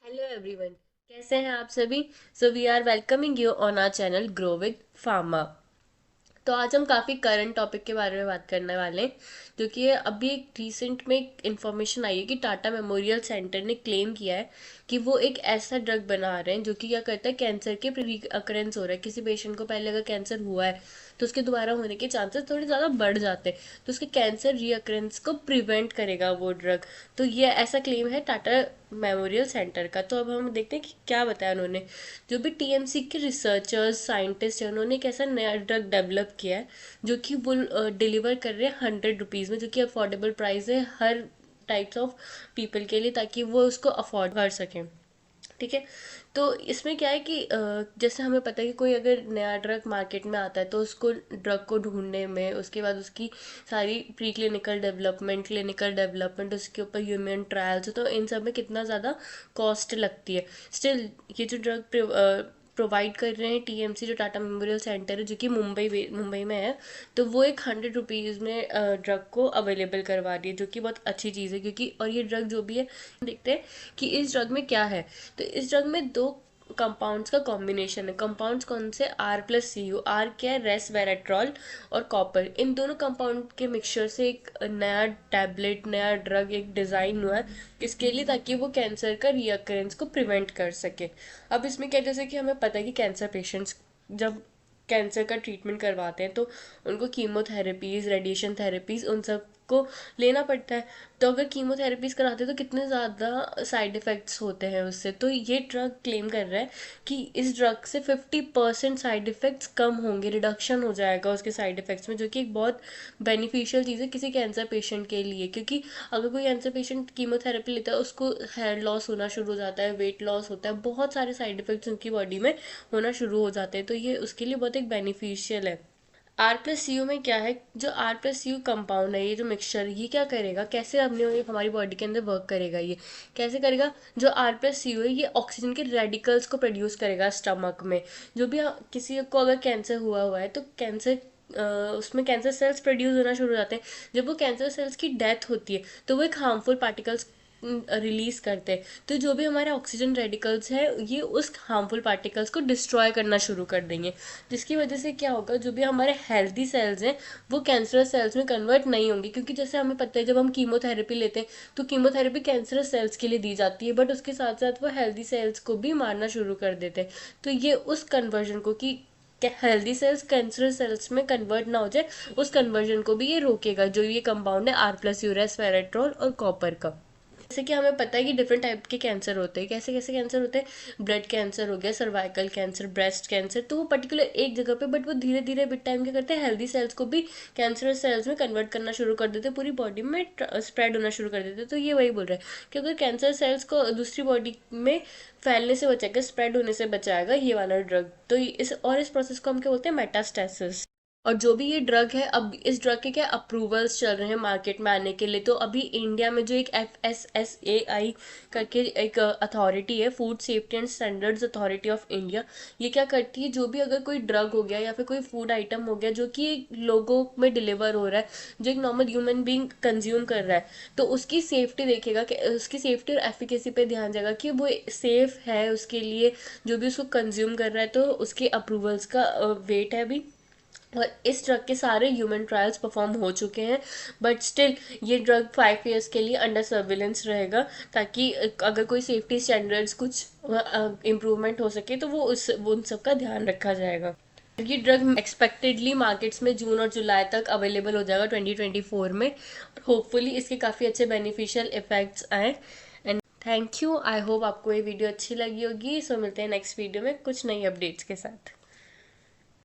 Hello everyone, कैसे हैं आप सभी। So we are welcoming you on our channel grow with pharma. तो आज हम काफ़ी करंट टॉपिक के बारे में बात करने वाले हैं, जो कि अभी एक रिसेंट में एक इन्फॉर्मेशन आई है कि टाटा मेमोरियल सेंटर ने क्लेम किया है कि वो एक ऐसा ड्रग बना रहे हैं जो कि क्या करता है, कैंसर के प्री अकरेंस हो रहा है। किसी पेशेंट को पहले अगर कैंसर हुआ है तो उसके दोबारा होने के चांसेस थोड़े ज़्यादा बढ़ जाते हैं, तो उसके कैंसर रीअकरेंस को प्रिवेंट करेगा वो ड्रग। तो ये ऐसा क्लेम है टाटा मेमोरियल सेंटर का। तो अब हम देखते हैं कि क्या बताया उन्होंने। जो भी टीएमसी के रिसर्चर्स साइंटिस्ट हैं, उन्होंने एक ऐसा नया ड्रग डेवलप किया है जो कि वो डिलीवर कर रहे हैं 100 रुपीज़ में, जो कि अफोर्डेबल प्राइस है हर टाइप्स ऑफ पीपल के लिए, ताकि वो उसको अफोर्ड कर सकें। ठीक है। तो इसमें क्या है कि जैसे हमें पता है कि कोई अगर नया ड्रग मार्केट में आता है तो उसको ड्रग को ढूंढने में, उसके बाद उसकी सारी pre clinical development, clinical development, उसके ऊपर ह्यूमन ट्रायल्स, तो इन सब में कितना ज़्यादा कॉस्ट लगती है। स्टिल ये जो ड्रग प्रोवाइड कर रहे हैं टीएमसी, जो टाटा मेमोरियल सेंटर है, जो कि मुंबई में है, तो वो एक 100 रुपीज़ में ड्रग को अवेलेबल करवा रही है, जो कि बहुत अच्छी चीज़ है। क्योंकि और ये ड्रग जो भी है, देखते हैं कि इस ड्रग में क्या है। तो इस ड्रग में दो कंपाउंड्स का कॉम्बिनेशन है। कंपाउंड्स कौन से? R plus C U. R क्या है? रेसवेराट्रॉल और कॉपर। इन दोनों कंपाउंड के मिक्सचर से एक नया टैबलेट, नया ड्रग एक डिज़ाइन हुआ है इसके लिए, ताकि वो कैंसर का रीअकरेंस को प्रिवेंट कर सके। अब इसमें क्या, जैसे कि हमें पता है कि कैंसर पेशेंट्स जब कैंसर का ट्रीटमेंट करवाते हैं तो उनको कीमोथेरेपीज़, रेडिएशन थेरेपीज़, उन सब को लेना पड़ता है। तो अगर कीमोथेरेपीज़ कराते हैं तो कितने ज़्यादा साइड इफ़ेक्ट्स होते हैं उससे। तो ये ड्रग क्लेम कर रहा है कि इस ड्रग से 50% साइड इफ़ेक्ट्स कम होंगे, रिडक्शन हो जाएगा उसके साइड इफ़ेक्ट्स में, जो कि एक बहुत बेनिफिशियल चीज़ है किसी कैंसर पेशेंट के लिए। क्योंकि अगर कोई कैंसर पेशेंट कीमोथेरेपी लेता है, उसको हेयर लॉस होना शुरू हो जाता है, वेट लॉस होता है, बहुत सारे साइड इफ़ेक्ट्स उनकी बॉडी में होना शुरू हो जाते हैं। तो ये उसके लिए बहुत एक बेनिफिशियल है। आर प्लस सी यू में क्या है, जो R plus C U compound है, ये जो मिक्सचर, ये क्या करेगा, कैसे अपने हमारी बॉडी के अंदर वर्क करेगा, ये कैसे करेगा। जो आर प्लस सी यू है, ये ऑक्सीजन के रेडिकल्स को प्रोड्यूस करेगा स्टमक में। जो भी किसी को अगर कैंसर हुआ हुआ है तो कैंसर उसमें कैंसर सेल्स प्रोड्यूस होना शुरू हो जाते हैं। जब वो कैंसर सेल्स की डेथ होती है तो वो एक हार्मफुल पार्टिकल्स रिलीज करते हैं। तो जो भी हमारे ऑक्सीजन रेडिकल्स है, ये उस हार्मफुल पार्टिकल्स को डिस्ट्रॉय करना शुरू कर देंगे, जिसकी वजह से क्या होगा, जो भी हमारे हेल्दी सेल्स हैं वो कैंसरस सेल्स में कन्वर्ट नहीं होंगे। क्योंकि जैसे हमें पता है, जब हम कीमोथेरेपी लेते हैं तो कीमोथेरेपी कैंसरस सेल्स के लिए दी जाती है, बट उसके साथ साथ वो हेल्दी सेल्स को भी मारना शुरू कर देते हैं। तो ये उस कन्वर्जन को, कि हेल्दी सेल्स कैंसरस सेल्स में कन्वर्ट ना हो जाए, उस कन्वर्जन को भी ये रोकेगा, जो ये कंपाउंड है आर प्लस यूरेस फेरेट्रोल और कॉपर का। जैसे कि हमें पता है कि डिफरेंट टाइप के कैंसर होते हैं। कैसे कैसे कैंसर होते हैं? ब्लड कैंसर हो गया, सर्वाइकल कैंसर, ब्रेस्ट कैंसर। तो वो पर्टिकुलर एक जगह पे, बट वो धीरे धीरे विद टाइम क्या करते हैं, हेल्दी सेल्स को भी कैंसरस सेल्स में कन्वर्ट करना शुरू कर देते हैं, पूरी बॉडी में स्प्रेड होना शुरू कर देते हैं। तो ये वही बोल रहा है कि अगर कैंसर सेल्स को दूसरी बॉडी में फैलने से बचाएगा, स्प्रेड होने से बचाएगा ये वाला ड्रग। तो इस प्रोसेस को हम क्या बोलते हैं? मेटास्टेसिस। और जो भी ये ड्रग है, अब इस ड्रग के क्या अप्रूवल्स चल रहे हैं मार्केट में आने के लिए। तो अभी इंडिया में जो एक FSSAI करके एक अथॉरिटी है, food safety and standards authority of India, ये क्या करती है, जो भी अगर कोई ड्रग हो गया या फिर कोई फूड आइटम हो गया जो कि लोगों में डिलीवर हो रहा है, जो एक नॉर्मल ह्यूमन बींग कंज्यूम कर रहा है, तो उसकी सेफ्टी देखेगा, कि उसकी सेफ्टी और एफिकेसी पे ध्यान देगा कि वो सेफ है उसके लिए, जो भी उसको कंज्यूम कर रहा है। तो उसके अप्रूवल्स का वेट है अभी। और इस ड्रग के सारे ह्यूमन ट्रायल्स परफॉर्म हो चुके हैं, बट स्टिल ये ड्रग 5 ईयर्स के लिए अंडर सर्विलेंस रहेगा, ताकि अगर कोई सेफ्टी स्टैंडर्ड्स कुछ इम्प्रूवमेंट हो सके तो वो उन सब का ध्यान रखा जाएगा। ये ड्रग एक्सपेक्टेडली मार्केट्स में जून और जुलाई तक अवेलेबल हो जाएगा 2024 में। होपफुली इसके काफ़ी अच्छे बेनिफिशियल इफेक्ट्स आए। And thank you. I hope आपको ये वीडियो अच्छी लगी होगी। सो मिलते हैं नेक्स्ट वीडियो में कुछ नई अपडेट्स के साथ।